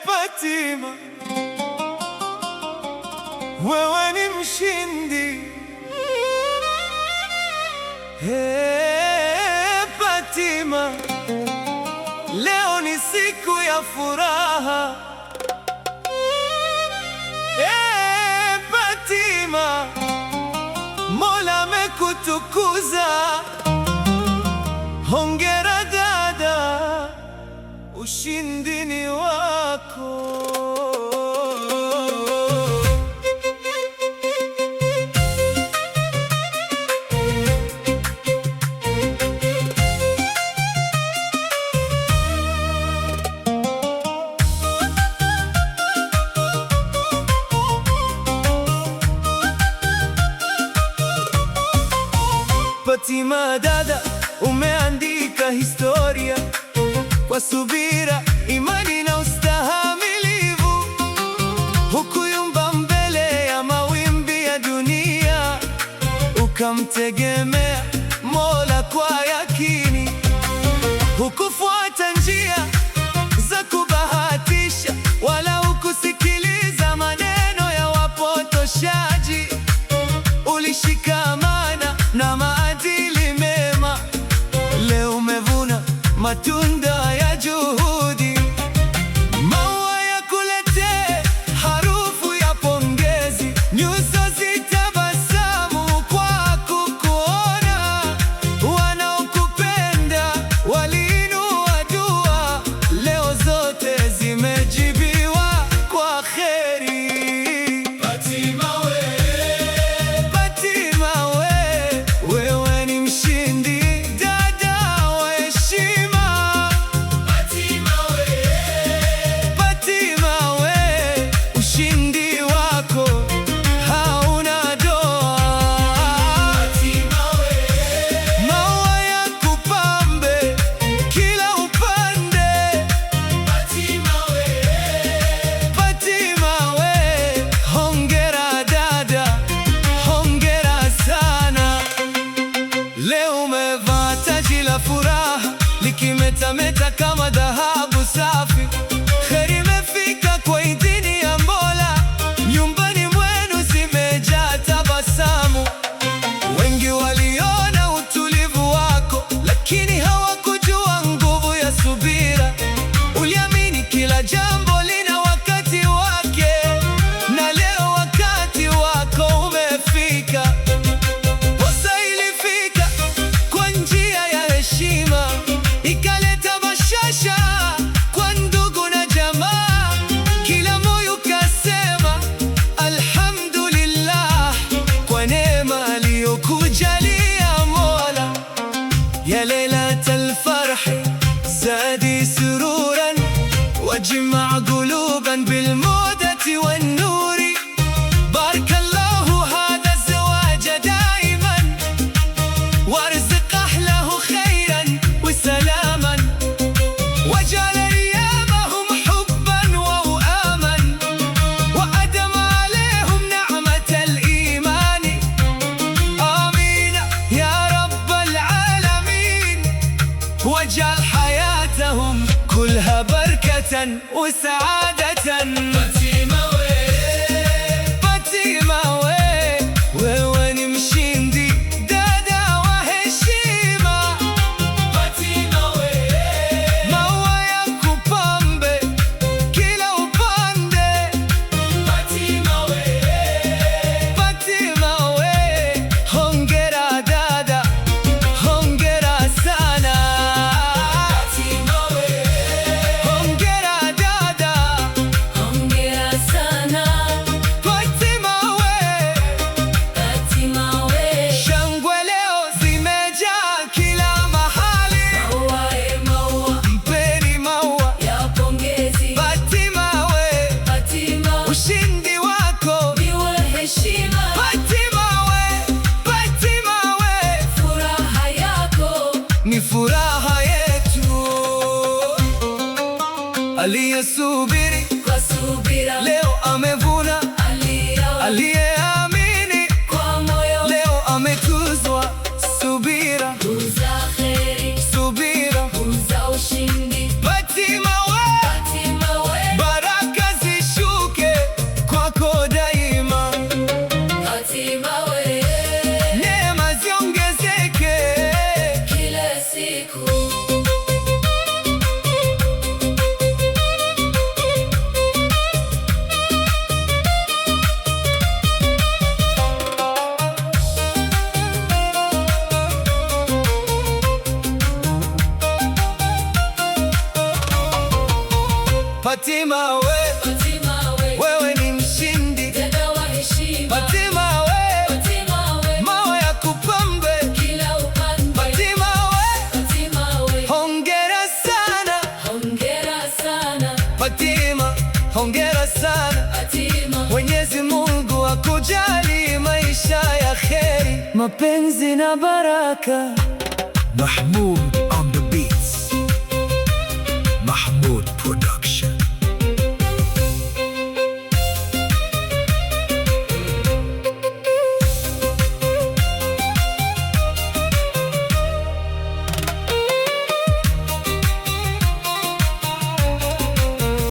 Fatima, wewe ni mshindi. Fatima, leo ni siku ya furaha. Fatima, Mola amekutukuza. Hongera dada, ushindi ni wako. Fatima dada, umeandika historia kwa subira, imani na ustahimilivu. Hukuyumba mbele ya mawimbi ya dunia, ukamtegemea Mola kwa yakini. Hukufuata njia za kubahatisha, wala hukusikiliza maneno ya wapotoshaji. Ulishikamana na maadili mema, leo umevuna matunda ya juhudi. Maua yakuletee harufu ya pongezi, nyuso zitabasamu kwa kukuona. Wanaokupenda waliinua dua, leo zote zimejibiwa kwa kheri. Fatima we, Fatima we, wewe ni mshindi dada wa heshima. Fatima we, Fatima we, ushindi wako hauna doa. Fatima we, maua yakupambe kila upande. Fatima we, Fatima we, hongera dada, hongera sana. Leo umevaa taji la furaha, likimetameta kama dhahabu safi. Kheri imefika kwa idhini ya Mola, nyumbani mwenu zimejaa tabasamu. Wengi waliona utulivu wako, lakini hawakujua nguvu ya subira. Uliamini kila jambo lina wakati wake, na leo wakati wako umefika. Posa ilifika kwa njia ya heshima, ikaleta bashasha kwa ndugu na jamaa. Kila moyo kasema alhamdulillah kwa neema aliyokujalia Mola. Ya lailatal farhi zadi sururan, wajma quluban bilmudati wan nuri. Barakallahu hadha zawaja daiman, warzuq ahlahu khairan wa salaman. وجعل أيامهم حبا ووئاما، وأدم عليهم نعمة الإيمان. آمين يا رب العالمين، واجعل حياتهم كلها بركة وسعادة. Fatima we, Fatima we, wewe ni mshindi dada wa heshima. Fatima we, maua yakupambe kila upande. Fatima we, Fatima we, hongera dada, hongera sana. Fatima we, hongera dada, hongera sana. Fatima we, Fatima we, shangwe leo zimejaa kila mahali. Maua maua, mpeni maua ya pongezi. Fatima we, Fatima, ushindi wako ni wa heshima. Fatima we, Fatima we, furaha yako ni furaha yetu. Aliyesubiri kwa subira, leo amevuna. Aliyeamini kwa moyo, leo ametuzwa. Subira huza kheri, subira huza ushindi. Fatima Fatima wewe ni mshindi, dada wa heshima. Fatima we, mawe ya kupambe kila upande. Fatima we, hongera sana. Hongera sana. Fatima, hongera sana. Mwenyezi Mungu akujali maisha ya kheri, mapenzi na baraka. Mahmud